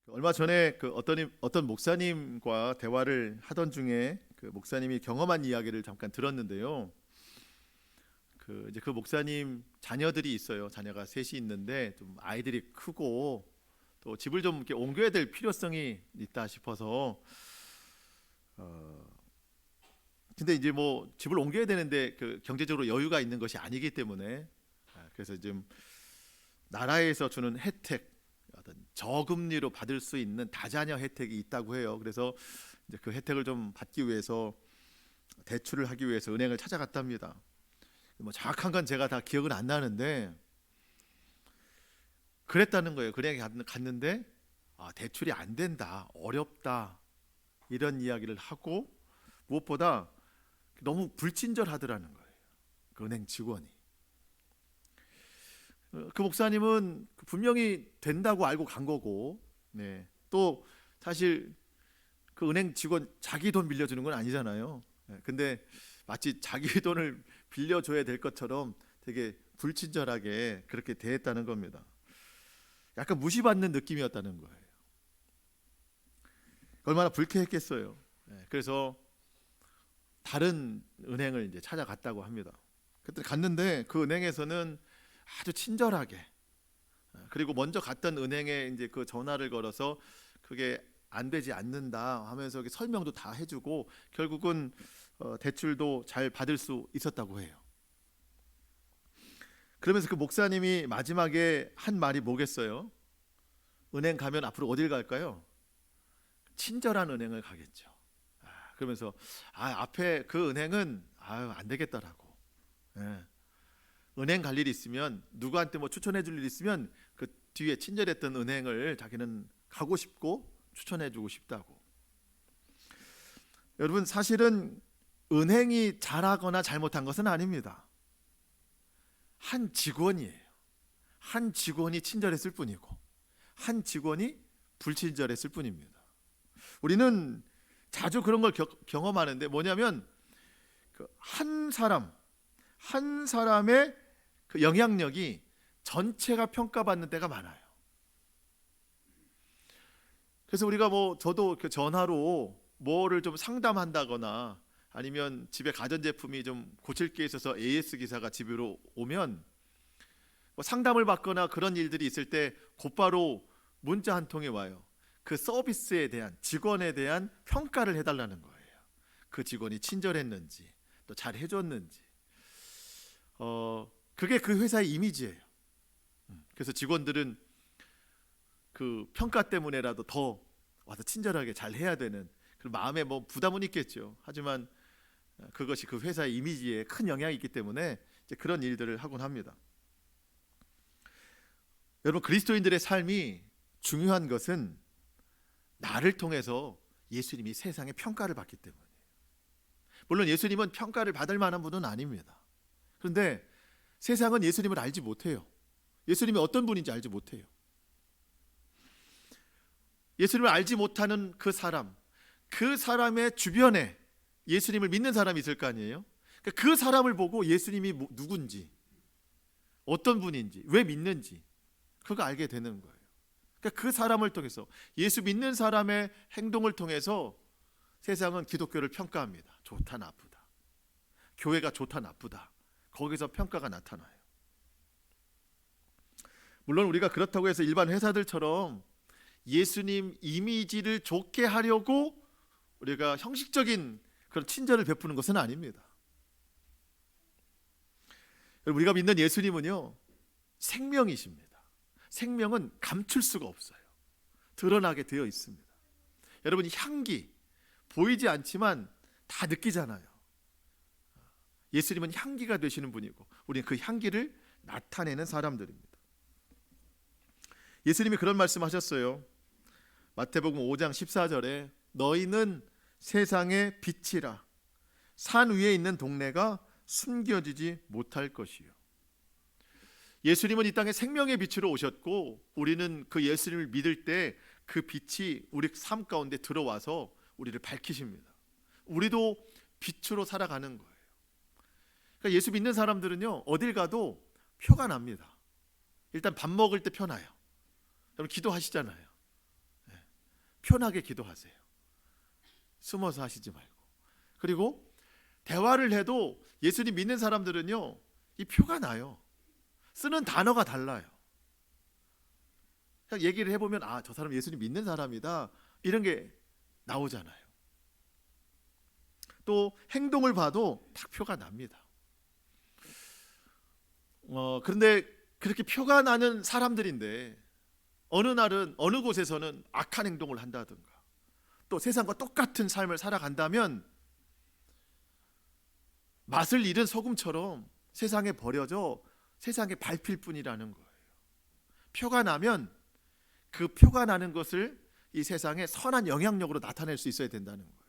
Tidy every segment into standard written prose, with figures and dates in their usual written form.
얼마 전에 어떤 목사님과 대화를 하던 중에 그 목사님이 경험한 이야기를 잠깐 들었는데요. 그 목사님 자녀들이 있어요. 자녀가 셋이 있는데 좀 아이들이 크고 또 집을 좀 이렇게 옮겨야 될 필요성이 있다 싶어서 근데 이제 뭐 집을 옮겨야 되는데 그 경제적으로 여유가 있는 것이 아니기 때문에 그래서 좀 나라에서 주는 혜택, 어떤 저금리로 받을 수 있는 다자녀 혜택이 있다고 해요. 그래서 이제 그 혜택을 좀 받기 위해서 대출을 하기 위해서 은행을 찾아갔답니다. 뭐 정확한 건 제가 다 기억은 안 나는데 그랬다는 거예요. 은행에 갔는데 대출이 안 된다, 어렵다 이런 이야기를 하고 무엇보다 너무 불친절하더라는 거예요. 그 은행 직원이. 그 목사님은 분명히 된다고 알고 간 거고, 네. 또 사실 그 은행 직원 자기 돈 빌려주는 건 아니잖아요. 네. 근데 마치 자기 돈을 빌려줘야 될 것처럼 되게 불친절하게 그렇게 대했다는 겁니다. 약간 무시받는 느낌이었다는 거예요. 얼마나 불쾌했겠어요. 네. 그래서 다른 은행을 이제 찾아갔다고 합니다. 그때 갔는데 그 은행에서는 아주 친절하게, 그리고 먼저 갔던 은행에 이제 그 전화를 걸어서 그게 안 되지 않는다 하면서 설명도 다 해주고 결국은 대출도 잘 받을 수 있었다고 해요. 그러면서 그 목사님이 마지막에 한 말이 뭐겠어요? 은행 가면 앞으로 어딜 갈까요? 친절한 은행을 가겠죠. 그러면서 앞에 그 은행은 안 되겠다라고. 예. 은행 갈 일이 있으면 누구한테 뭐 추천해 줄 일 있으면 그 뒤에 친절했던 은행을 자기는 가고 싶고 추천해 주고 싶다고. 여러분, 사실은 은행이 잘하거나 잘못한 것은 아닙니다. 한 직원이에요. 한 직원이 친절했을 뿐이고 한 직원이 불친절했을 뿐입니다. 우리는 자주 그런 걸 경험하는데 뭐냐면 한 사람의 그 영향력이 전체가 평가받는 때가 많아요. 그래서 우리가 저도 전화로 뭐를 좀 상담한다거나 아니면 집에 가전제품이 좀 고칠 게 있어서 AS 기사가 집으로 오면 상담을 받거나 그런 일들이 있을 때 곧바로 문자 한 통이 와요. 그 서비스에 대한, 직원에 대한 평가를 해달라는 거예요. 그 직원이 친절했는지 또 잘 해줬는지. 그게 그 회사의 이미지예요. 그래서 직원들은 그 평가 때문에라도 더 와서 친절하게 잘 해야 되는 그런 마음에 부담은 있겠죠. 하지만 그것이 그 회사의 이미지에 큰 영향이 있기 때문에 이제 그런 일들을 하곤 합니다. 여러분, 그리스도인들의 삶이 중요한 것은 나를 통해서 예수님이 세상의 평가를 받기 때문이에요. 물론 예수님은 평가를 받을 만한 분은 아닙니다. 그런데 세상은 예수님을 알지 못해요. 예수님이 어떤 분인지 알지 못해요. 예수님을 알지 못하는 그 사람의 주변에 예수님을 믿는 사람이 있을 거 아니에요. 그 사람을 보고 예수님이 누군지, 어떤 분인지, 왜 믿는지 그거 알게 되는 거예요. 그 사람을 통해서, 예수 믿는 사람의 행동을 통해서 세상은 기독교를 평가합니다. 좋다 나쁘다, 교회가 좋다 나쁘다, 거기서 평가가 나타나요. 물론 우리가 그렇다고 해서 일반 회사들처럼 예수님 이미지를 좋게 하려고 우리가 형식적인 그런 친절을 베푸는 것은 아닙니다. 우리가 믿는 예수님은요, 생명이십니다. 생명은 감출 수가 없어요. 드러나게 되어 있습니다. 여러분, 향기 보이지 않지만 다 느끼잖아요. 예수님은 향기가 되시는 분이고 우리는 그 향기를 나타내는 사람들입니다. 예수님이 그런 말씀하셨어요. 마태복음 5장 14절에 너희는 세상의 빛이라. 산 위에 있는 동네가 숨겨지지 못할 것이요. 예수님은 이 땅에 생명의 빛으로 오셨고 우리는 그 예수님을 믿을 때 그 빛이 우리 삶 가운데 들어와서 우리를 밝히십니다. 우리도 빛으로 살아가는 거예요. 그러니까 예수 믿는 사람들은요, 어딜 가도 표가 납니다. 일단 밥 먹을 때 펴나요. 여러분 기도하시잖아요. 편하게 기도하세요. 숨어서 하시지 말고. 그리고 대화를 해도 예수님 믿는 사람들은요, 이 표가 나요. 쓰는 단어가 달라요. 그냥 얘기를 해보면 아, 저 사람 예수님 믿는 사람이다, 이런 게 나오잖아요. 또 행동을 봐도 딱 표가 납니다. 그런데 그렇게 표가 나는 사람들인데 어느 날은 어느 곳에서는 악한 행동을 한다든가 또 세상과 똑같은 삶을 살아간다면 맛을 잃은 소금처럼 세상에 버려져 세상에 밟힐 뿐이라는 거예요. 표가 나면 그 표가 나는 것을 이 세상에 선한 영향력으로 나타낼 수 있어야 된다는 거예요.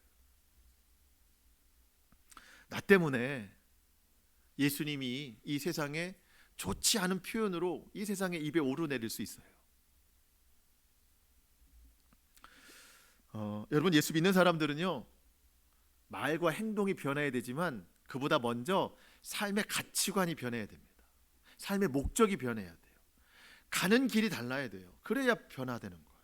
나 때문에 예수님이 이 세상에 좋지 않은 표현으로 이 세상에 입에 오르내릴 수 있어요. 여러분, 예수 믿는 사람들은요, 말과 행동이 변해야 되지만 그보다 먼저 삶의 가치관이 변해야 됩니다. 삶의 목적이 변해야 돼요. 가는 길이 달라야 돼요. 그래야 변화되는 거예요.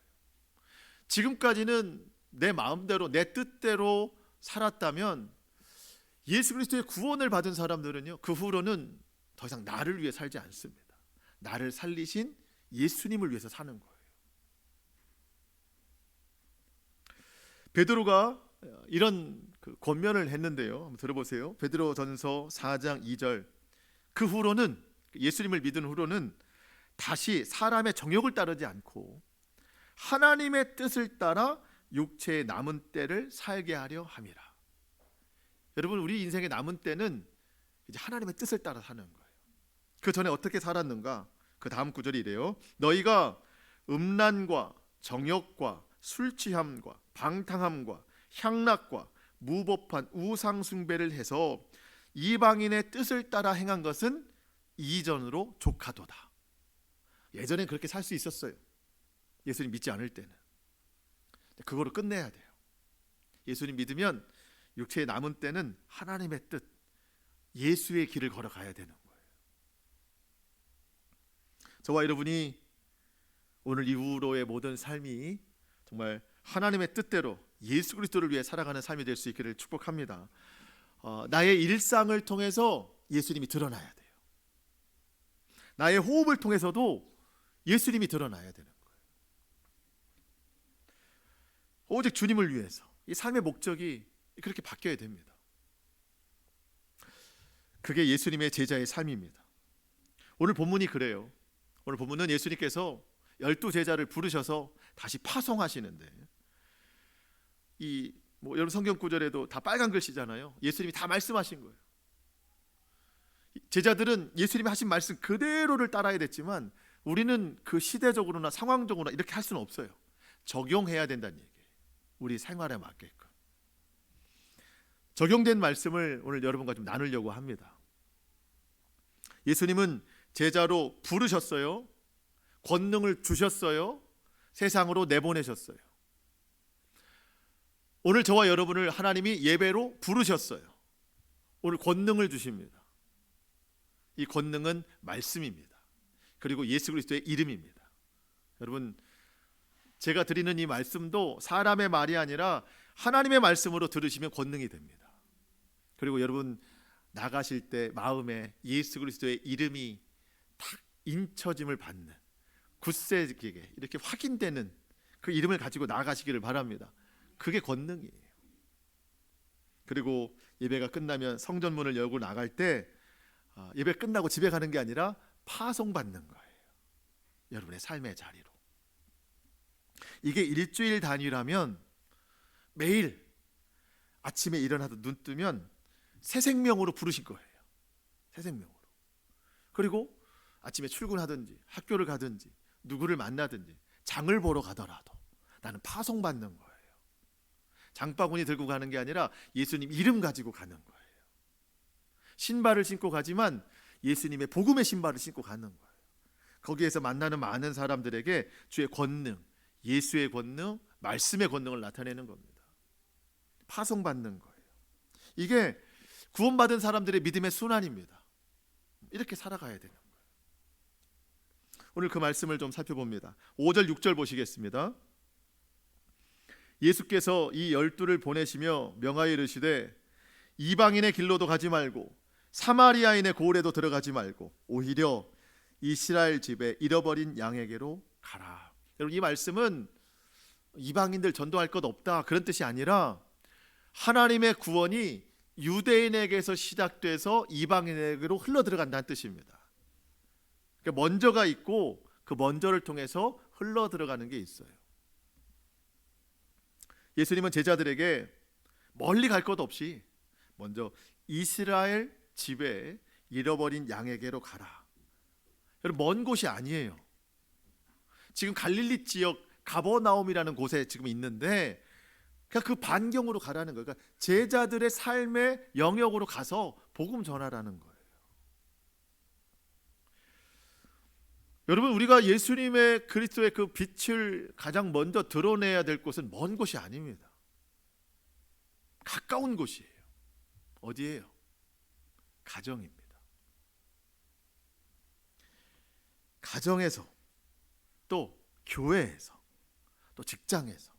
지금까지는 내 마음대로 내 뜻대로 살았다면 예수 그리스도의 구원을 받은 사람들은요, 그 후로는 더 이상 나를 위해 살지 않습니다. 나를 살리신 예수님을 위해서 사는 거예요. 베드로가 이런 권면을 했는데요, 한번 들어보세요. 베드로전서 4장 2절. 그 후로는, 예수님을 믿은 후로는 다시 사람의 정욕을 따르지 않고 하나님의 뜻을 따라 육체의 남은 때를 살게 하려 함이라. 여러분, 우리 인생의 남은 때는 이제 하나님의 뜻을 따라 사는 거예요. 그 전에 어떻게 살았는가? 그 다음 구절이 이래요. 너희가 음란과 정욕과 술 취함과 방탕함과 향락과 무법한 우상 숭배를 해서 이방인의 뜻을 따라 행한 것은 이전으로 족하도다. 예전엔 그렇게 살 수 있었어요. 예수님 믿지 않을 때는. 그거로 끝내야 돼요. 예수님 믿으면 육체의 남은 때는 하나님의 뜻, 예수의 길을 걸어가야 되는 거예요. 저와 여러분이 오늘 이후로의 모든 삶이 정말 하나님의 뜻대로 예수 그리스도를 위해 살아가는 삶이 될 수 있기를 축복합니다. 나의 일상을 통해서 예수님이 드러나야 돼요. 나의 호흡을 통해서도 예수님이 드러나야 되는 거예요. 오직 주님을 위해서 이 삶의 목적이 그렇게 바뀌어야 됩니다. 그게 예수님의 제자의 삶입니다. 오늘 본문이 그래요. 오늘 본문은 예수님께서 12제자를 부르셔서 다시 파송하시는데, 여러분 성경 구절에도 다 빨간 글씨잖아요. 예수님이 다 말씀하신 거예요. 제자들은 예수님이 하신 말씀 그대로를 따라야 됐지만 우리는 그 시대적으로나 상황적으로나 이렇게 할 수는 없어요. 적용해야 된다는 얘기예요. 우리 생활에 맞게끔. 적용된 말씀을 오늘 여러분과 좀 나누려고 합니다. 예수님은 제자로 부르셨어요. 권능을 주셨어요. 세상으로 내보내셨어요. 오늘 저와 여러분을 하나님이 예배로 부르셨어요. 오늘 권능을 주십니다. 이 권능은 말씀입니다. 그리고 예수 그리스도의 이름입니다. 여러분, 제가 드리는 이 말씀도 사람의 말이 아니라 하나님의 말씀으로 들으시면 권능이 됩니다. 그리고 여러분 나가실 때 마음에 예수 그리스도의 이름이 딱 인쳐짐을 받는, 굳세게 이렇게 확인되는 그 이름을 가지고 나가시기를 바랍니다. 그게 권능이에요. 그리고 예배가 끝나면 성전문을 열고 나갈 때 예배 끝나고 집에 가는 게 아니라 파송받는 거예요. 여러분의 삶의 자리로. 이게 일주일 단위라면 매일 아침에 일어나서 눈 뜨면 새 생명으로 부르신 거예요. 새 생명으로. 그리고 아침에 출근하든지 학교를 가든지 누구를 만나든지 장을 보러 가더라도 나는 파송받는 거예요. 장바구니 들고 가는 게 아니라 예수님 이름 가지고 가는 거예요. 신발을 신고 가지만 예수님의 복음의 신발을 신고 가는 거예요. 거기에서 만나는 많은 사람들에게 주의 권능, 예수의 권능, 말씀의 권능을 나타내는 겁니다. 파송받는 거예요. 이게 구원받은 사람들의 믿음의 순환입니다. 이렇게 살아가야 되는 거예요. 오늘 그 말씀을 좀 살펴봅니다. 5절 6절 보시겠습니다. 예수께서 이 12를 보내시며 명하여 이르시되 이방인의 길로도 가지 말고 사마리아인의 고을에도 들어가지 말고 오히려 이스라엘 집에 잃어버린 양에게로 가라. 여러분, 이 말씀은 이방인들 전도할 것 없다 그런 뜻이 아니라 하나님의 구원이 유대인에게서 시작돼서 이방인에게로 흘러 들어간다는 뜻입니다. 그러니까 먼저가 있고 그 먼저를 통해서 흘러 들어가는 게 있어요. 예수님은 제자들에게 멀리 갈 것 없이 먼저 이스라엘 집에 잃어버린 양에게로 가라. 여러분, 먼 곳이 아니에요. 지금 갈릴리 지역 가버나움이라는 곳에 지금 있는데 그 반경으로 가라는 거예요. 그러니까 제자들의 삶의 영역으로 가서 복음 전하라는 거예요. 여러분, 우리가 예수님의 그리스도의 그 빛을 가장 먼저 드러내야 될 곳은 먼 곳이 아닙니다. 가까운 곳이에요. 어디예요? 가정입니다. 가정에서, 또 교회에서, 또 직장에서,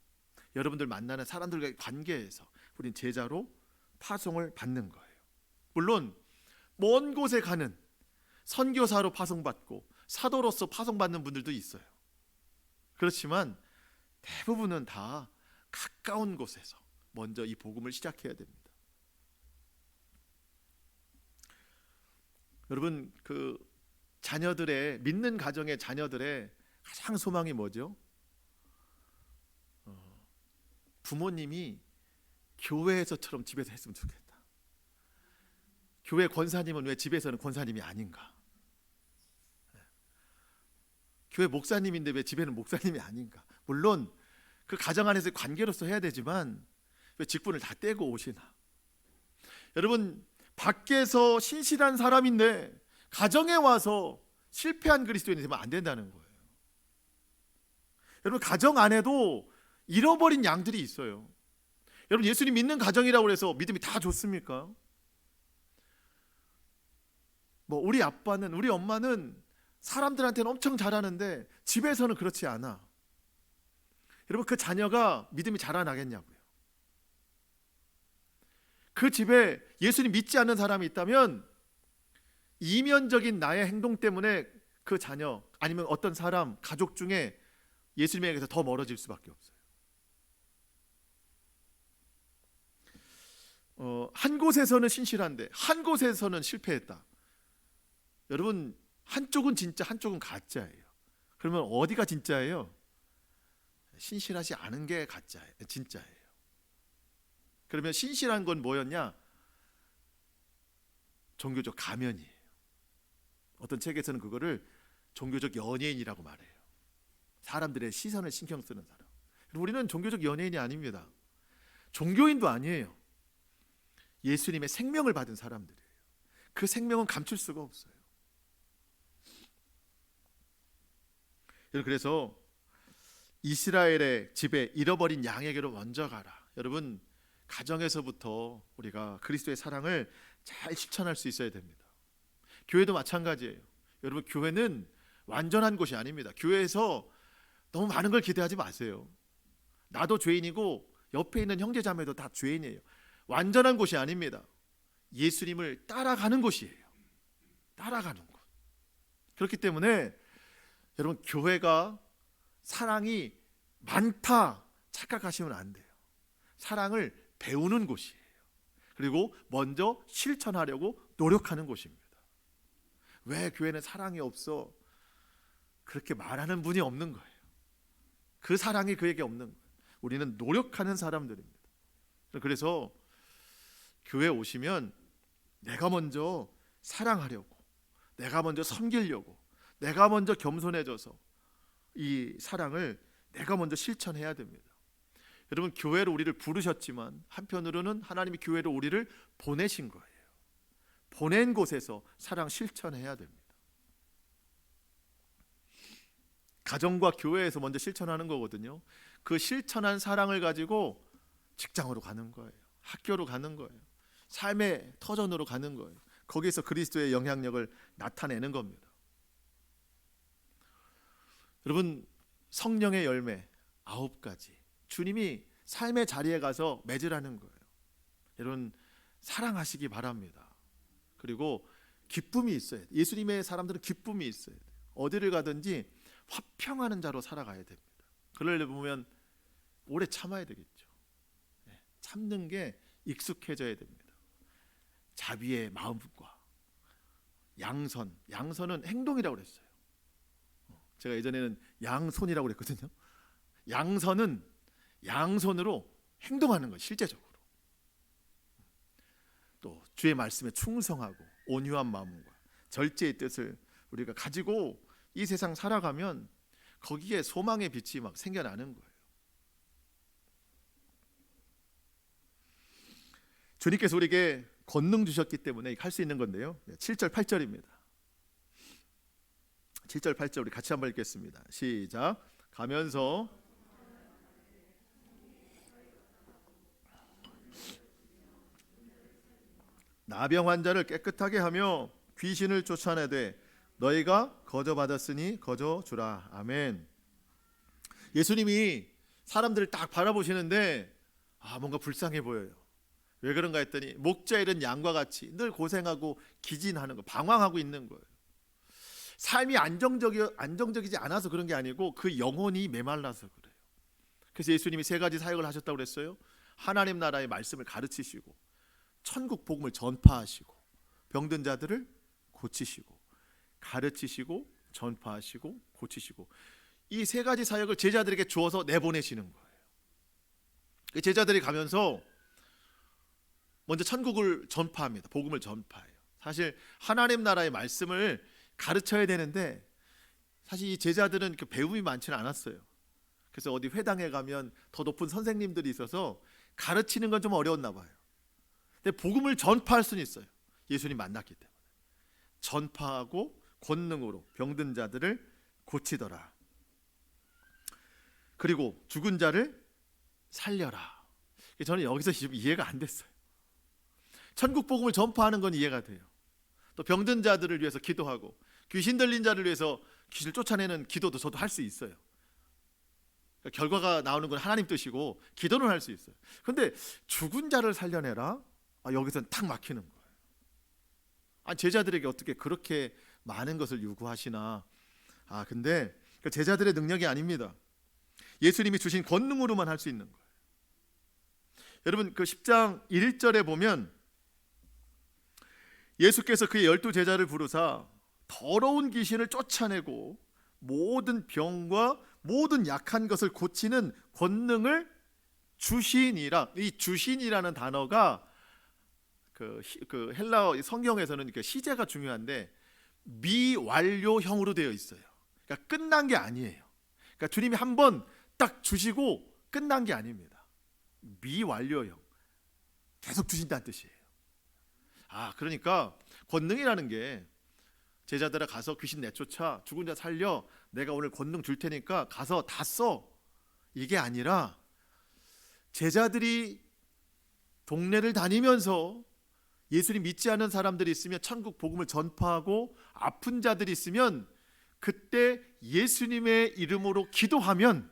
여러분들 만나는 사람들과의 관계에서 우린 제자로 파송을 받는 거예요. 물론 먼 곳에 가는 선교사로 파송받고 사도로서 파송받는 분들도 있어요. 그렇지만 대부분은 다 가까운 곳에서 먼저 이 복음을 시작해야 됩니다. 여러분, 그 자녀들의, 믿는 가정의 자녀들의 가장 소망이 뭐죠? 부모님이 교회에서처럼 집에서 했으면 좋겠다. 교회 권사님은 왜 집에서는 권사님이 아닌가? 교회 목사님인데 왜 집에는 목사님이 아닌가? 물론 그 가정 안에서 관계로서 해야 되지만 왜 직분을 다 떼고 오시나? 여러분, 밖에서 신실한 사람인데 가정에 와서 실패한 그리스도인이 되면 안 된다는 거예요. 여러분, 가정 안에도 잃어버린 양들이 있어요. 여러분, 예수님 믿는 가정이라고 해서 믿음이 다 좋습니까? 우리 아빠는, 우리 엄마는 사람들한테는 엄청 잘하는데 집에서는 그렇지 않아. 여러분, 그 자녀가 믿음이 자라나겠냐고요. 그 집에 예수님 믿지 않는 사람이 있다면 이면적인 나의 행동 때문에 그 자녀 아니면 어떤 사람, 가족 중에 예수님에게서 더 멀어질 수밖에 없어요. 한 곳에서는 신실한데 한 곳에서는 실패했다. 여러분, 한쪽은 진짜, 한쪽은 가짜예요. 그러면 어디가 진짜예요? 신실하지 않은 게 가짜예요, 진짜예요. 그러면 신실한 건 뭐였냐? 종교적 가면이에요. 어떤 책에서는 그거를 종교적 연예인이라고 말해요. 사람들의 시선을 신경 쓰는 사람. 우리는 종교적 연예인이 아닙니다. 종교인도 아니에요. 예수님의 생명을 받은 사람들이에요. 그 생명은 감출 수가 없어요. 그래서 이스라엘의 집에 잃어버린 양에게로 먼저 가라. 여러분, 가정에서부터 우리가 그리스도의 사랑을 잘 실천할 수 있어야 됩니다. 교회도 마찬가지예요. 여러분, 교회는 완전한 곳이 아닙니다. 교회에서 너무 많은 걸 기대하지 마세요. 나도 죄인이고 옆에 있는 형제 자매도 다 죄인이에요. 완전한 곳이 아닙니다. 예수님을 따라가는 곳이에요. 따라가는 곳. 그렇기 때문에 여러분, 교회가 사랑이 많다 착각하시면 안 돼요. 사랑을 배우는 곳이에요. 그리고 먼저 실천하려고 노력하는 곳입니다. 왜 교회는 사랑이 없어? 그렇게 말하는 분이 없는 거예요. 그 사랑이 그에게 없는 거예요. 우리는 노력하는 사람들입니다. 그래서 교회 오시면 내가 먼저 사랑하려고, 내가 먼저 섬기려고, 내가 먼저 겸손해져서 이 사랑을 내가 먼저 실천해야 됩니다. 여러분, 교회로 우리를 부르셨지만 한편으로는 하나님이 교회로 우리를 보내신 거예요. 보낸 곳에서 사랑 실천해야 됩니다. 가정과 교회에서 먼저 실천하는 거거든요. 그 실천한 사랑을 가지고 직장으로 가는 거예요. 학교로 가는 거예요. 삶의 터전으로 가는 거예요. 거기에서 그리스도의 영향력을 나타내는 겁니다. 여러분, 성령의 열매 9가지, 주님이 삶의 자리에 가서 맺으라는 거예요. 여러분, 사랑하시기 바랍니다. 그리고 기쁨이 있어야 돼요. 예수님의 사람들은 기쁨이 있어야 돼요. 어디를 가든지 화평하는 자로 살아가야 됩니다. 그러려면 오래 참아야 되겠죠. 참는 게 익숙해져야 됩니다. 자비의 마음과 양선은 행동이라고 그랬어요. 제가 예전에는 양손이라고 그랬거든요. 양선은 양손으로 행동하는 거예요. 실제적으로. 또 주의 말씀에 충성하고 온유한 마음과 절제의 뜻을 우리가 가지고 이 세상 살아가면 거기에 소망의 빛이 막 생겨나는 거예요. 주님께서 우리에게 권능 주셨기 때문에 할 수 있는 건데요. 7절 8절입니다. 7절 8절 우리 같이 한번 읽겠습니다. 시작. 가면서 나병 환자를 깨끗하게 하며 귀신을 쫓아내되 너희가 거저 받았으니 거저 주라. 아멘. 예수님이 사람들을 딱 바라보시는데 뭔가 불쌍해 보여요. 왜 그런가 했더니 목자 잃은 양과 같이 늘 고생하고 기진하는 거, 방황하고 있는 거예요. 삶이 안정적이지 않아서 그런 게 아니고 그 영혼이 메말라서 그래요. 그래서 예수님이 세 가지 사역을 하셨다고 그랬어요. 하나님 나라의 말씀을 가르치시고 천국 복음을 전파하시고 병든 자들을 고치시고 가르치시고 전파하시고 고치시고 이 세 가지 사역을 제자들에게 주어서 내보내시는 거예요. 제자들이 가면서 먼저 천국을 전파합니다. 복음을 전파해요. 사실 하나님 나라의 말씀을 가르쳐야 되는데 사실 이 제자들은 그 배움이 많지는 않았어요. 그래서 어디 회당에 가면 더 높은 선생님들이 있어서 가르치는 건 좀 어려웠나 봐요. 근데 복음을 전파할 수는 있어요. 예수님 만났기 때문에. 전파하고 권능으로 병든 자들을 고치더라. 그리고 죽은 자를 살려라. 저는 여기서 지금 이해가 안 됐어요. 천국 복음을 전파하는 건 이해가 돼요. 또 병든 자들을 위해서 기도하고 귀신 들린 자를 위해서 귀신을 쫓아내는 기도도 저도 할 수 있어요. 그러니까 결과가 나오는 건 하나님 뜻이고 기도는 할 수 있어요. 그런데 죽은 자를 살려내라? 여기서는 탁 막히는 거예요. 제자들에게 어떻게 그렇게 많은 것을 요구하시나? 근데 그 제자들의 능력이 아닙니다. 예수님이 주신 권능으로만 할 수 있는 거예요. 여러분 그 10장 1절에 보면 예수께서 그의 12 제자를 부르사 더러운 귀신을 쫓아내고 모든 병과 모든 약한 것을 고치는 권능을 주시니라. 이 주신이라는 단어가 그 헬라어 성경에서는 시제가 중요한데 미완료형으로 되어 있어요. 그러니까 끝난 게 아니에요. 그러니까 주님이 한번 딱 주시고 끝난 게 아닙니다. 미완료형. 계속 주신다는 뜻이에요. 그러니까 권능이라는 게 제자들아 가서 귀신 내쫓아 죽은 자 살려 내가 오늘 권능 줄 테니까 가서 다 써. 이게 아니라 제자들이 동네를 다니면서 예수님 믿지 않는 사람들이 있으면 천국 복음을 전파하고 아픈 자들이 있으면 그때 예수님의 이름으로 기도하면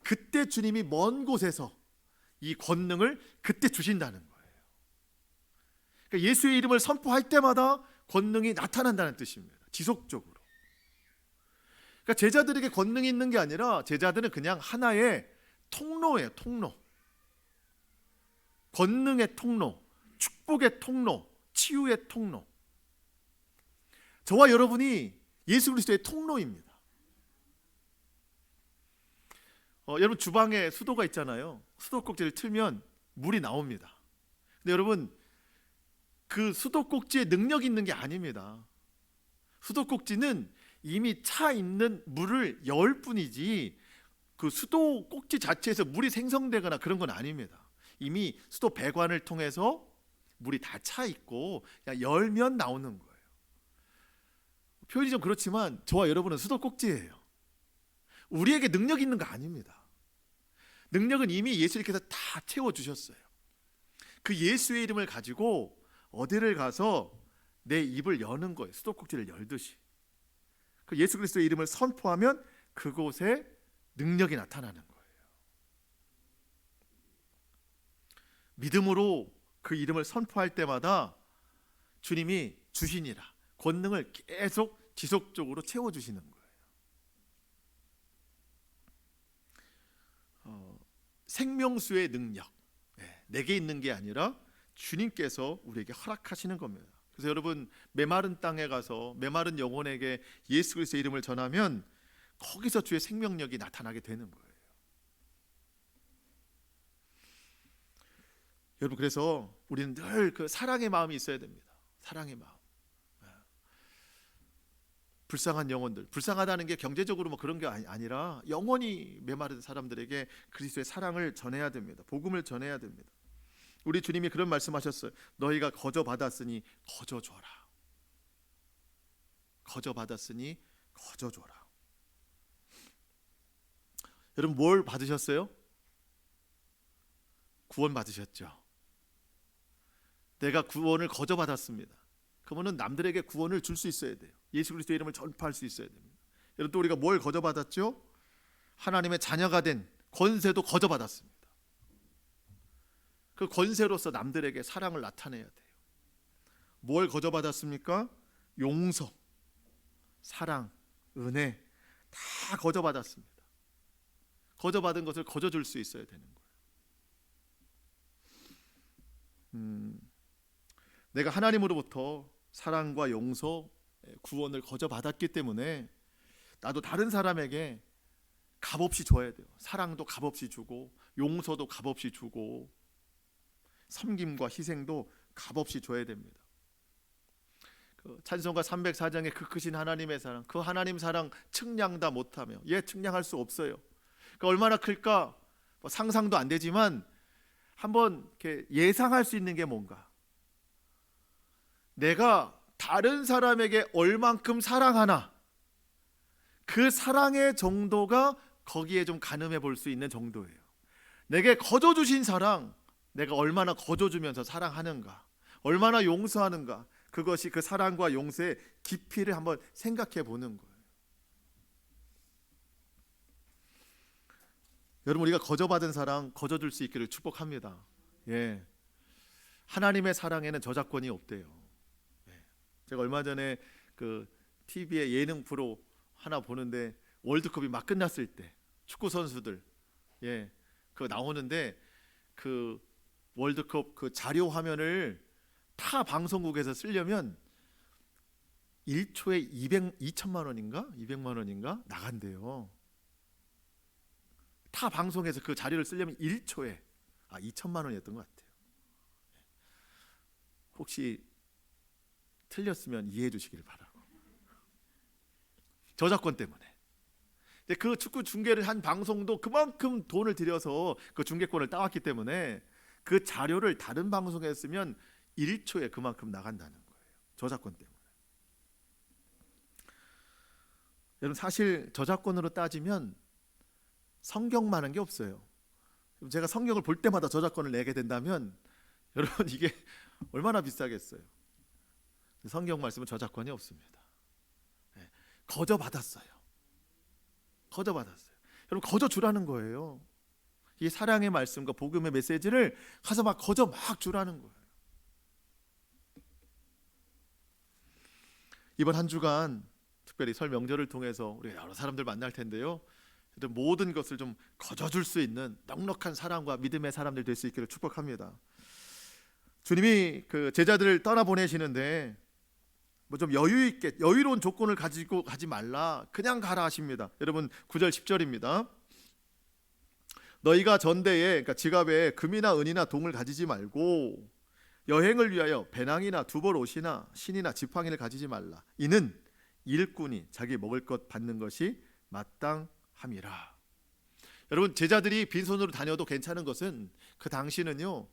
그때 주님이 먼 곳에서 이 권능을 그때 주신다는 거예요. 그러니까 예수의 이름을 선포할 때마다 권능이 나타난다는 뜻입니다. 지속적으로. 그러니까 제자들에게 권능이 있는 게 아니라 제자들은 그냥 하나의 통로예요. 통로. 권능의 통로, 축복의 통로, 치유의 통로. 저와 여러분이 예수 그리스도의 통로입니다. 여러분 주방에 수도가 있잖아요. 수도꼭지를 틀면 물이 나옵니다. 근데 여러분 그 수도꼭지에 능력이 있는 게 아닙니다. 수도꼭지는 이미 차 있는 물을 열 뿐이지 그 수도꼭지 자체에서 물이 생성되거나 그런 건 아닙니다. 이미 수도 배관을 통해서 물이 다 차 있고 그냥 열면 나오는 거예요. 표현이 좀 그렇지만 저와 여러분은 수도꼭지예요. 우리에게 능력이 있는 거 아닙니다. 능력은 이미 예수님께서 다 채워주셨어요. 그 예수의 이름을 가지고 어디를 가서 내 입을 여는 거예요. 수도꼭지를 열듯이. 그 예수 그리스도의 이름을 선포하면 그곳에 능력이 나타나는 거예요. 믿음으로 그 이름을 선포할 때마다 주님이 주시니라 권능을 계속 지속적으로 채워주시는 거예요. 생명수의 능력, 내게 있는 게 아니라 주님께서 우리에게 허락하시는 겁니다. 그래서 여러분, 메마른 땅에 가서 메마른 영혼에게 예수 그리스도의 이름을 전하면 거기서 주의 생명력이 나타나게 되는 거예요. 여러분, 그래서 우리는 늘 그 사랑의 마음이 있어야 됩니다. 사랑의 마음. 불쌍한 영혼들, 불쌍하다는 게 경제적으로 뭐 그런 게 아니라 영원히 메마른 사람들에게 그리스도의 사랑을 전해야 됩니다. 복음을 전해야 됩니다. 우리 주님이 그런 말씀하셨어요. 너희가 거저 받았으니 거저 줘라. 거저 받았으니 거저 줘라. 여러분, 뭘 받으셨어요? 구원 받으셨죠. 내가 구원을 거저 받았습니다. 그러면 남들에게 구원을 줄 수 있어야 돼요. 예수 그리스도의 이름을 전파할 수 있어야 됩니다. 여러분, 또 우리가 뭘 거저 받았죠? 하나님의 자녀가 된 권세도 거저 받았습니다. 그 권세로서 남들에게 사랑을 나타내야 돼요. 뭘 거저 받았습니까? 용서, 사랑, 은혜 다 거저 받았습니다. 거저 받은 것을 거저 줄 수 있어야 되는 거예요. 내가 하나님으로부터 사랑과 용서, 구원을 거저 받았기 때문에 나도 다른 사람에게 값없이 줘야 돼요. 사랑도 값없이 주고 용서도 값없이 주고 섬김과 희생도 값없이 줘야 됩니다. 그 찬송가 304장에 그 크신 하나님의 사랑, 그 하나님 사랑 측량 다 못하며 측량할 수 없어요. 그러니까 얼마나 클까 뭐 상상도 안 되지만 한번 이렇게 예상할 수 있는 게 뭔가, 내가 다른 사람에게 얼만큼 사랑하나 그 사랑의 정도가 거기에 좀 가늠해 볼 수 있는 정도예요. 내게 거저 주신 사랑, 내가 얼마나 거저 주면서 사랑하는가, 얼마나 용서하는가, 그것이 그 사랑과 용서의 깊이를 한번 생각해 보는 거예요. 여러분, 우리가 거저 받은 사랑 거저 줄 수 있기를 축복합니다. 하나님의 사랑에는 저작권이 없대요. 제가 얼마 전에 그 TV에 예능 프로 하나 보는데 월드컵이 막 끝났을 때 축구 선수들 그 나오는데 그 월드컵 그 자료 화면을 타 방송국에서 쓰려면 1초에 2천만 원인가 200만 원인가 나간대요. 타 방송에서 그 자료를 쓰려면 1초에 2천만 원이었던 것 같아요. 혹시 틀렸으면 이해해 주시길 바라고. 저작권 때문에. 근데 그 축구 중계를 한 방송도 그만큼 돈을 들여서 그 중계권을 따왔기 때문에 그 자료를 다른 방송에 쓰면 1초에 그만큼 나간다는 거예요. 저작권 때문에. 여러분, 사실 저작권으로 따지면 성경만한 게 없어요. 제가 성경을 볼 때마다 저작권을 내게 된다면 여러분, 이게 얼마나 비싸겠어요. 성경 말씀은 저작권이 없습니다. 거저 받았어요. 거저 받았어요. 여러분, 거저 주라는 거예요. 이 사랑의 말씀과 복음의 메시지를 가서 막 거저 막 주라는 거예요. 이번 한 주간 특별히 설 명절을 통해서 우리 여러 사람들 만날 텐데요. 모든 것을 좀 거저 줄 수 있는 넉넉한 사랑과 믿음의 사람들 될 수 있기를 축복합니다. 주님이 그 제자들을 떠나 보내시는데 뭐 좀 여유 있게 여유로운 조건을 가지고 가지 말라, 그냥 가라 하십니다. 여러분, 9절 10절입니다. 너희가 전대에, 그러니까 지갑에 금이나 은이나 동을 가지지 말고 여행을 위하여 배낭이나 두벌 옷이나 신이나 지팡이를 가지지 말라. 이는 일꾼이 자기 먹을 것 받는 것이 마땅함이라. 여러분, 제자들이 빈손으로 다녀도 괜찮은 것은 그 당시는요,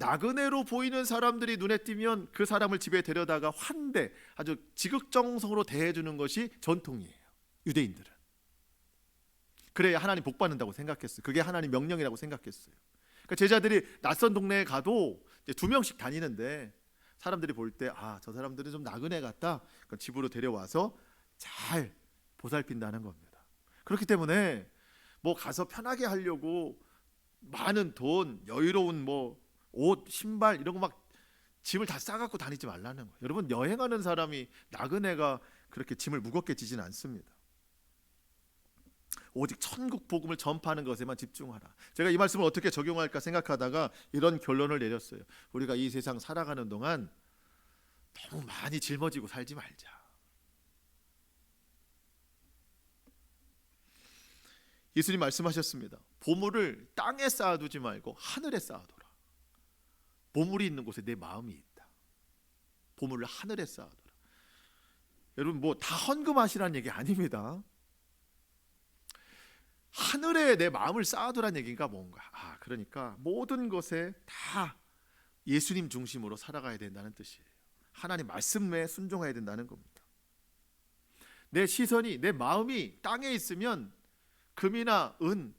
나그네로 보이는 사람들이 눈에 띄면 그 사람을 집에 데려다가 환대, 아주 지극정성으로 대해주는 것이 전통이에요. 유대인들은 그래야 하나님 복 받는다고 생각했어요. 그게 하나님 명령이라고 생각했어요. 그러니까 제자들이 낯선 동네에 가도 이제 2명씩 다니는데 사람들이 볼 때 저 사람들은 좀 나그네 같다, 그러니까 집으로 데려와서 잘 보살핀다는 겁니다. 그렇기 때문에 뭐 가서 편하게 하려고 많은 돈, 여유로운 뭐 옷, 신발 이런 거 막 짐을 다 싸갖고 다니지 말라는 거예요. 여러분, 여행하는 사람이 나그네가 그렇게 짐을 무겁게 지지는 않습니다. 오직 천국 복음을 전파하는 것에만 집중하라. 제가 이 말씀을 어떻게 적용할까 생각하다가 이런 결론을 내렸어요. 우리가 이 세상 살아가는 동안 너무 많이 짊어지고 살지 말자. 예수님 말씀하셨습니다. 보물을 땅에 쌓아두지 말고 하늘에 쌓아둬라. 보물이 있는 곳에 내 마음이 있다. 보물을 하늘에 쌓아둬라. 여러분, 뭐 다 헌금하시라는 얘기 아닙니다. 하늘에 내 마음을 쌓아두라는 얘기가 뭔가? 그러니까 모든 것에 다 예수님 중심으로 살아가야 된다는 뜻이에요. 하나님 말씀에 순종해야 된다는 겁니다. 내 시선이, 내 마음이 땅에 있으면 금이나 은,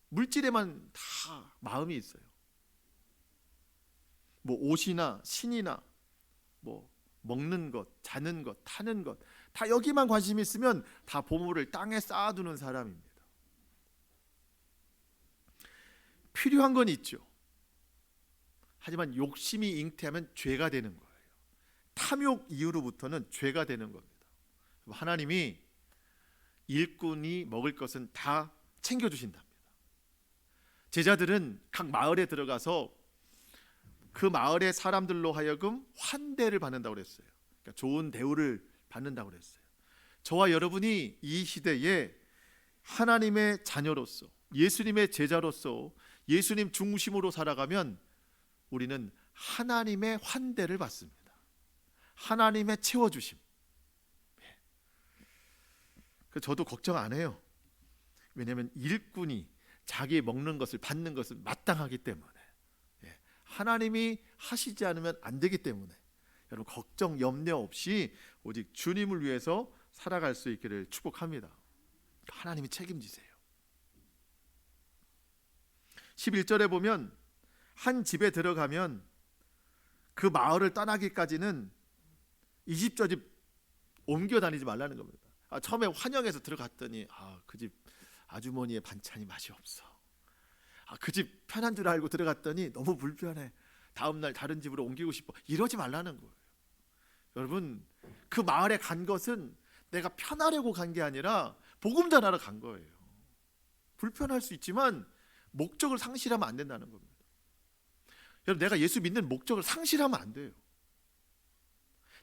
물질에만 다 마음이 있어요. 뭐 옷이나 신이나 뭐 먹는 것, 자는 것, 타는 것, 다 여기만 관심이 있으면 다 보물을 땅에 쌓아두는 사람입니다. 필요한 건 있죠. 하지만 욕심이 잉태하면 죄가 되는 거예요. 탐욕 이후로부터는 죄가 되는 겁니다. 하나님이 일꾼이 먹을 것은 다 챙겨주신답니다. 제자들은 각 마을에 들어가서 그 마을의 사람들로 하여금 환대를 받는다고 그랬어요. 그러니까 좋은 대우를 받는다고 그랬어요. 저와 여러분이 이 시대에 하나님의 자녀로서, 예수님의 제자로서 예수님 중심으로 살아가면 우리는 하나님의 환대를 받습니다. 하나님의 채워주심. 저도 걱정 안 해요. 왜냐하면 일꾼이 자기 먹는 것을 받는 것을 마땅하기 때문에, 하나님이 하시지 않으면 안 되기 때문에 여러분 걱정 염려 없이 오직 주님을 위해서 살아갈 수 있기를 축복합니다. 하나님이 책임지세요. 11절에 보면 한 집에 들어가면 그 마을을 떠나기까지는 이 집 저 집 옮겨 다니지 말라는 겁니다. 처음에 환영해서 들어갔더니 그 집 아주머니의 반찬이 맛이 없어. 그 집 편한 줄 알고 들어갔더니 너무 불편해. 다음날 다른 집으로 옮기고 싶어. 이러지 말라는 거예요. 여러분, 그 마을에 간 것은 내가 편하려고 간 게 아니라 복음 전하러 간 거예요. 불편할 수 있지만 목적을 상실하면 안 된다는 겁니다. 여러분, 내가 예수 믿는 목적을 상실하면 안 돼요.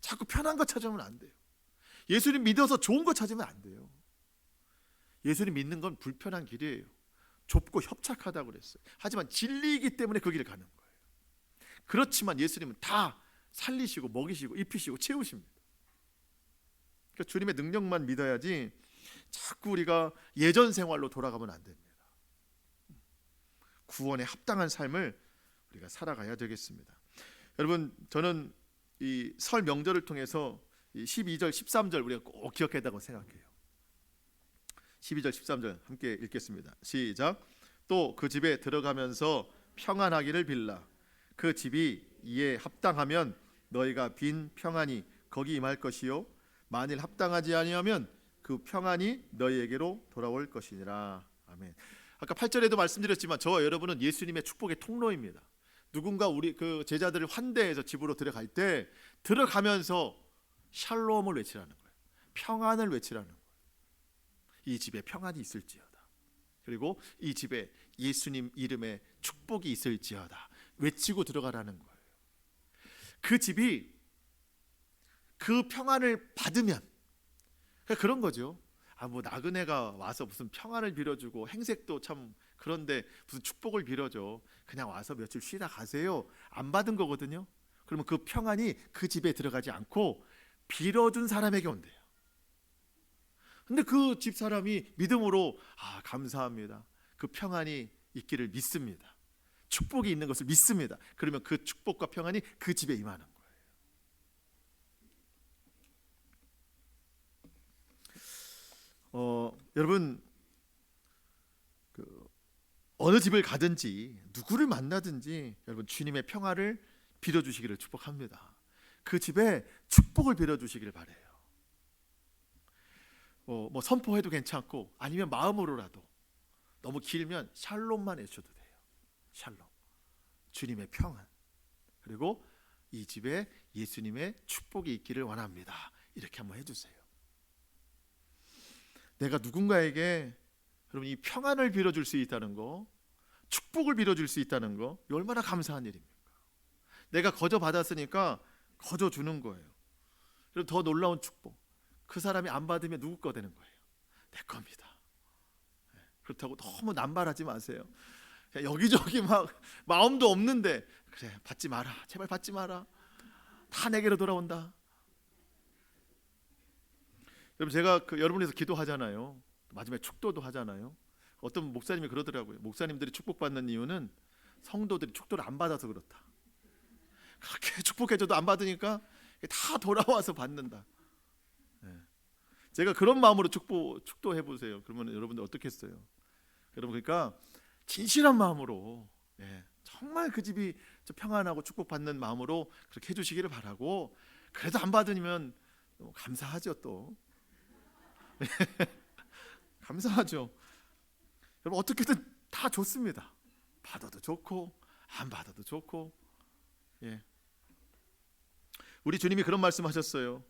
자꾸 편한 거 찾으면 안 돼요. 예수님 믿어서 좋은 거 찾으면 안 돼요. 예수님 믿는 건 불편한 길이에요. 좁고 협착하다고 그랬어요. 하지만 진리이기 때문에 그 길을 가는 거예요. 그렇지만 예수님은 다 살리시고 먹이시고 입히시고 채우십니다. 그러니까 주님의 능력만 믿어야지 자꾸 우리가 예전 생활로 돌아가면 안 됩니다. 구원에 합당한 삶을 우리가 살아가야 되겠습니다. 여러분, 저는 이 설 명절을 통해서 이 12절, 13절 우리가 꼭 기억해야 된다고 생각해요. 12절, 13절 함께 읽겠습니다. 시작. 또 그 집에 들어가면서 평안하기를 빌라. 그 집이 이에 합당하면 너희가 빈 평안이 거기 임할 것이요 만일 합당하지 아니하면 그 평안이 너희에게로 돌아올 것이니라. 아멘. 아까 8절에도 말씀드렸지만 저와 여러분은 예수님의 축복의 통로입니다. 누군가 우리 그 제자들을 환대해서 집으로 들어갈 때 들어가면서 샬롬을 외치라는 거예요. 평안을 외치라는 거예요. 이 집에 평안이 있을지어다. 그리고 이 집에 예수님 이름의 축복이 있을지어다. 외치고 들어가라는 거예요. 그 집이 그 평안을 받으면 그런 거죠. 뭐 나그네가 와서 무슨 평안을 빌어주고 행색도 참 그런데 무슨 축복을 빌어줘. 그냥 와서 며칠 쉬다 가세요. 안 받은 거거든요. 그러면 그 평안이 그 집에 들어가지 않고 빌어준 사람에게 온대요. 근데 그 집사람이 믿음으로 감사합니다. 그 평안이 있기를 믿습니다. 축복이 있는 것을 믿습니다. 그러면 그 축복과 평안이 그 집에 임하는 거예요. 여러분, 어느 집을 가든지 누구를 만나든지 여러분 주님의 평화를 빌어주시기를 축복합니다. 그 집에 축복을 빌어주시기를 바래요. 뭐 선포해도 괜찮고 아니면 마음으로라도 너무 길면 샬롬만 외쳐도 돼요. 샬롬, 주님의 평안, 그리고 이 집에 예수님의 축복이 있기를 원합니다. 이렇게 한번 해주세요. 내가 누군가에게 여러분 이 평안을 빌어줄 수 있다는 거, 축복을 빌어줄 수 있다는 거, 얼마나 감사한 일입니까? 내가 거저 받았으니까 거저 주는 거예요. 그리고 더 놀라운 축복, 그 사람이 안 받으면 누구 거 되는 거예요? 내 겁니다. 그렇다고 너무 남발하지 마세요. 여기저기 막 마음도 없는데 그래 받지 마라, 제발 받지 마라, 다 내게로 돌아온다. 여러분 제가 여러분에서 기도하잖아요. 마지막에 축도도 하잖아요. 어떤 목사님이 그러더라고요. 목사님들이 축복받는 이유는 성도들이 축도를 안 받아서 그렇다. 그렇게 축복해줘도 안 받으니까 다 돌아와서 받는다. 제가 그런 마음으로 축도해 보세요. 그러면 여러분들 어떻겠어요? 여러분 그러니까 진실한 마음으로, 정말 그 집이 평안하고 축복받는 마음으로 그렇게 해주시기를 바라고, 그래도 안 받으면 감사하죠. 또 감사하죠. 여러분 어떻게든 다 좋습니다. 받아도 좋고 안 받아도 좋고. 우리 주님이 그런 말씀하셨어요.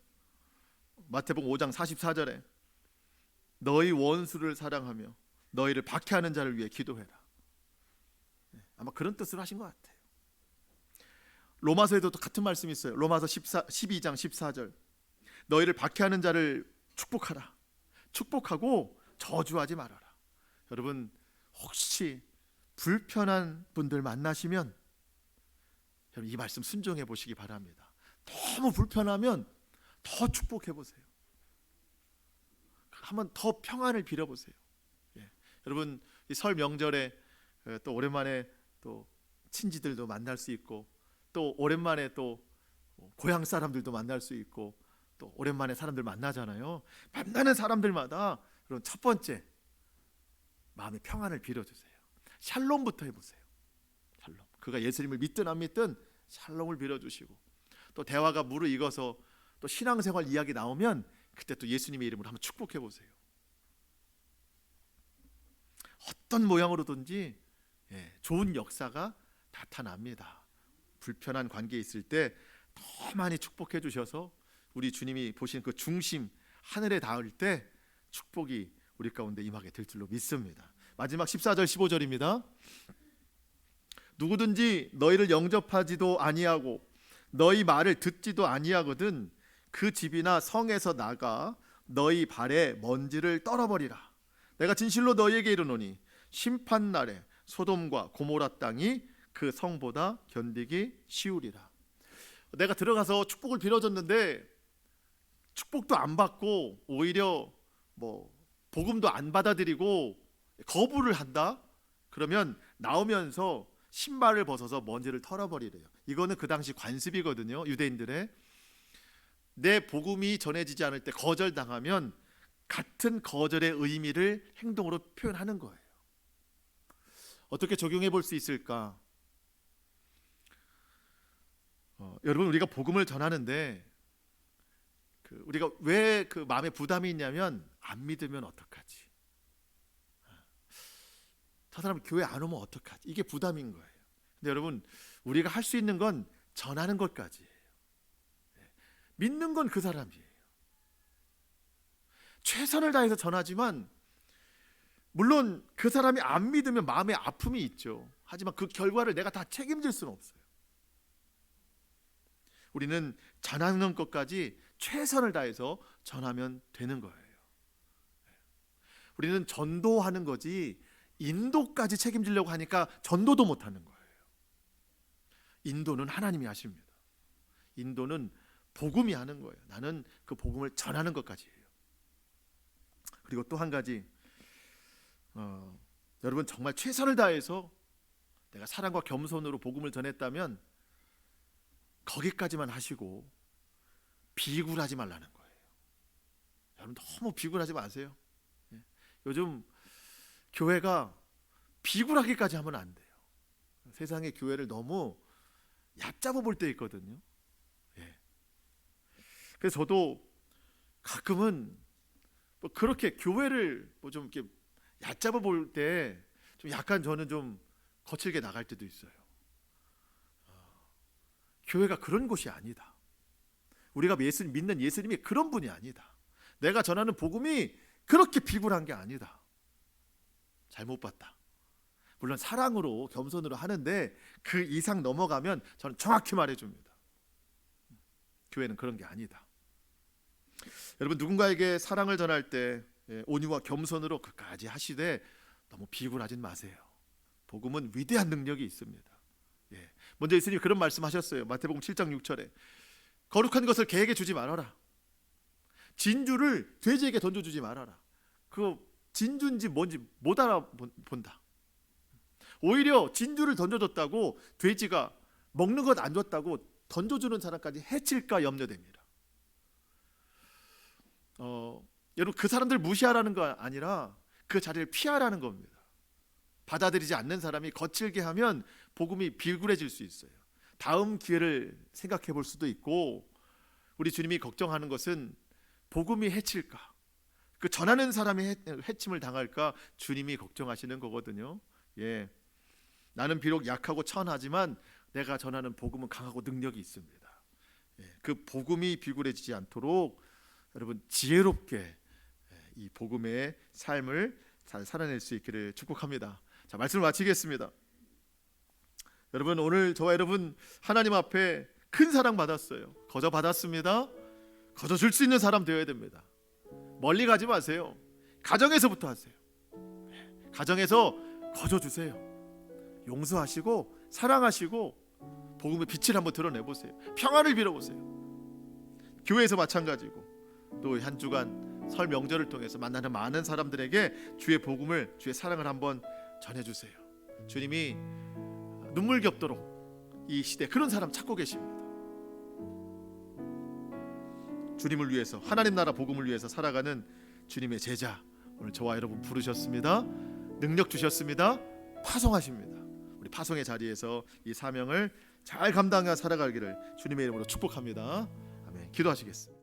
마태복음 5장 44절에 너희 원수를 사랑하며 너희를 박해하는 자를 위해 기도해라. 아마 그런 뜻을 하신 것 같아요. 로마서에도 같은 말씀이 있어요. 로마서 12장 14절 너희를 박해하는 자를 축복하라. 축복하고 저주하지 말아라. 여러분 혹시 불편한 분들 만나시면 여러분 이 말씀 순종해 보시기 바랍니다. 너무 불편하면 더 축복해 보세요. 한번 더 평안을 빌어 보세요. 여러분 이 설 명절에 또 오랜만에 또 친지들도 만날 수 있고, 또 오랜만에 또 고향 사람들도 만날 수 있고, 또 오랜만에 사람들 만나잖아요. 만나는 사람들마다 그럼 첫 번째 마음의 평안을 빌어주세요. 샬롬부터 해보세요. 샬롬. 그가 예수님을 믿든 안 믿든 샬롬을 빌어주시고, 또 대화가 무르익어서 또 신앙생활 이야기 나오면 그때 또 예수님의 이름으로 한번 축복해 보세요. 어떤 모양으로든지 좋은 역사가 나타납니다. 불편한 관계에 있을 때 더 많이 축복해 주셔서 우리 주님이 보신 그 중심 하늘에 닿을 때 축복이 우리 가운데 임하게 될 줄로 믿습니다. 마지막 14절 15절입니다. 누구든지 너희를 영접하지도 아니하고 너희 말을 듣지도 아니하거든 그 집이나 성에서 나가 너희 발에 먼지를 떨어버리라. 내가 진실로 너희에게 이르노니 심판날에 소돔과 고모라 땅이 그 성보다 견디기 쉬우리라. 내가 들어가서 축복을 빌어줬는데 축복도 안 받고 오히려 복음도 안 받아들이고 거부를 한다? 그러면 나오면서 신발을 벗어서 먼지를 털어버리래요. 이거는 그 당시 관습이거든요. 유대인들의. 내 복음이 전해지지 않을 때 거절당하면 같은 거절의 의미를 행동으로 표현하는 거예요. 어떻게 적용해 볼 수 있을까? 여러분 우리가 복음을 전하는데 우리가 왜 그 마음에 부담이 있냐면 안 믿으면 어떡하지? 저 사람 교회 안 오면 어떡하지? 이게 부담인 거예요. 근데 여러분 우리가 할 수 있는 건 전하는 것까지예요. 믿는 건 그 사람이에요. 최선을 다해서 전하지만 물론 그 사람이 안 믿으면 마음에 아픔이 있죠. 하지만 그 결과를 내가 다 책임질 수는 없어요. 우리는 전하는 것까지 최선을 다해서 전하면 되는 거예요. 우리는 전도하는 거지 인도까지 책임지려고 하니까 전도도 못하는 거예요. 인도는 하나님이 하십니다. 인도는 복음이 하는 거예요. 나는 그 복음을 전하는 것까지예요. 그리고 또 한 가지, 여러분 정말 최선을 다해서 내가 사랑과 겸손으로 복음을 전했다면 거기까지만 하시고 비굴하지 말라는 거예요. 여러분 너무 비굴하지 마세요. 요즘 교회가 비굴하기까지 하면 안 돼요. 세상의 교회를 너무 얕잡아 볼 때 있거든요. 그래서 저도 가끔은 그렇게 교회를 좀 이렇게 얕잡아 볼 때 좀 약간 저는 좀 거칠게 나갈 때도 있어요. 교회가 그런 곳이 아니다. 우리가 믿는 예수님이 그런 분이 아니다. 내가 전하는 복음이 그렇게 비굴한 게 아니다. 잘못 봤다. 물론 사랑으로 겸손으로 하는데 그 이상 넘어가면 저는 정확히 말해줍니다. 교회는 그런 게 아니다. 여러분, 누군가에게 사랑을 전할 때 온유와 겸손으로 그까지 하시되 너무 비굴하진 마세요. 복음은 위대한 능력이 있습니다. 먼저 예수님이 그런 말씀하셨어요. 마태복음 7장 6절에 거룩한 것을 개에게 주지 말아라. 진주를 돼지에게 던져주지 말아라. 그 진주인지 뭔지 못 알아본다. 오히려 진주를 던져줬다고 돼지가 먹는 것 안 줬다고 던져주는 사람까지 해칠까 염려됩니다. 여러분, 그 사람들 무시하라는 거 아니라 그 자리를 피하라는 겁니다. 받아들이지 않는 사람이 거칠게 하면 복음이 비굴해질 수 있어요. 다음 기회를 생각해 볼 수도 있고, 우리 주님이 걱정하는 것은 복음이 해칠까, 그 전하는 사람이 해침을 당할까 주님이 걱정하시는 거거든요. 나는 비록 약하고 천하지만 내가 전하는 복음은 강하고 능력이 있습니다. 그 복음이 비굴해지지 않도록 여러분 지혜롭게 이 복음의 삶을 잘 살아낼 수 있기를 축복합니다. 자, 말씀을 마치겠습니다. 여러분, 오늘 저와 여러분 하나님 앞에 큰 사랑 받았어요. 거저 받았습니다. 거저 줄 수 있는 사람 되어야 됩니다. 멀리 가지 마세요. 가정에서부터 하세요. 가정에서 거저 주세요. 용서하시고 사랑하시고 복음의 빛을 한번 드러내보세요. 평안을 빌어보세요. 교회에서 마찬가지고 또 한 주간 설 명절을 통해서 만나는 많은 사람들에게 주의 복음을, 주의 사랑을 한번 전해주세요. 주님이 눈물겹도록 이 시대 그런 사람 찾고 계십니다. 주님을 위해서, 하나님 나라 복음을 위해서 살아가는 주님의 제자, 오늘 저와 여러분 부르셨습니다. 능력 주셨습니다. 파송하십니다. 우리 파송의 자리에서 이 사명을 잘 감당해 살아가기를 주님의 이름으로 축복합니다. 아멘. 기도하시겠습니다.